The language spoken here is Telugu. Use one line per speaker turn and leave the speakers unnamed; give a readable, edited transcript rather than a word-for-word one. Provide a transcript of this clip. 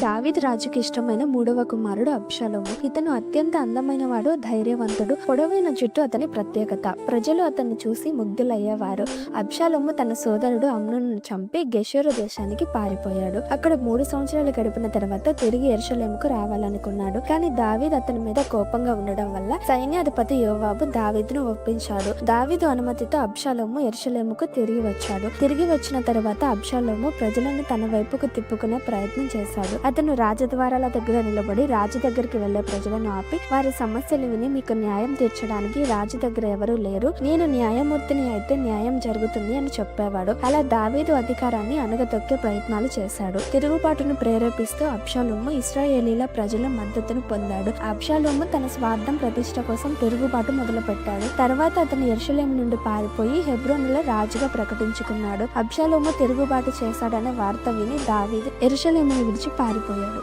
దావీదు రాజుకి ఇష్టమైన మూడవ కుమారుడు అబ్షాలోము. ఇతను అత్యంత అందమైన వాడు, ధైర్యవంతుడు. పొడవైన జుట్టు అతని ప్రత్యేకత. ప్రజలు అతన్ని చూసి ముగ్ధులయ్యేవారు. అబ్షాలోము తన సోదరుడు అమ్నోనును చంపి గెషూరు దేశానికి పారిపోయాడు. అక్కడ 3 సంవత్సరాలు గడిపిన తర్వాత తిరిగి యెరూషలేముకు రావాలనుకున్నాడు. కానీ దావీదు అతని మీద కోపంగా ఉండడం వల్ల సైన్యాధిపతి యోవాబు దావీదును ఒప్పించాడు. దావీదు అనుమతితో అబ్షాలోము యెరూషలేముకు తిరిగి వచ్చాడు. తిరిగి వచ్చిన తర్వాత అబ్షాలోము ప్రజలను తన వైపుకు తిప్పుకునే ప్రయత్నం చేశాడు. అతను రాజద్వారాల దగ్గర నిలబడి రాజు దగ్గరికి వెళ్లే ప్రజలను ఆపి వారి సమస్యలు విని, మీకు న్యాయం తీర్చడానికి రాజు దగ్గర ఎవరూ లేరు, నేను న్యాయమూర్తిని అయితే న్యాయం జరుగుతుంది అని చెప్పేవాడు. అలా దావీదు అధికారాన్ని అణగదొక్కే ప్రయత్నాలు చేశాడు. తిరుగుబాటును ప్రేరేపిస్తూ అబ్షాలోము ఇశ్రాయేలీల ప్రజల మద్దతును పొందాడు. అబ్షాలోము తన స్వార్థం ప్రతిష్ట కోసం తిరుగుబాటు మొదలు పెట్టాడు. తర్వాత అతను యెరూషలేము నుండి పారిపోయి హెబ్రోనులో రాజుగా ప్రకటించుకున్నాడు. అబ్షాలోము తిరుగుబాటు చేశాడనే వార్త విని దావీదు యెరూషలేమును విడిచి పారిపోయాడు.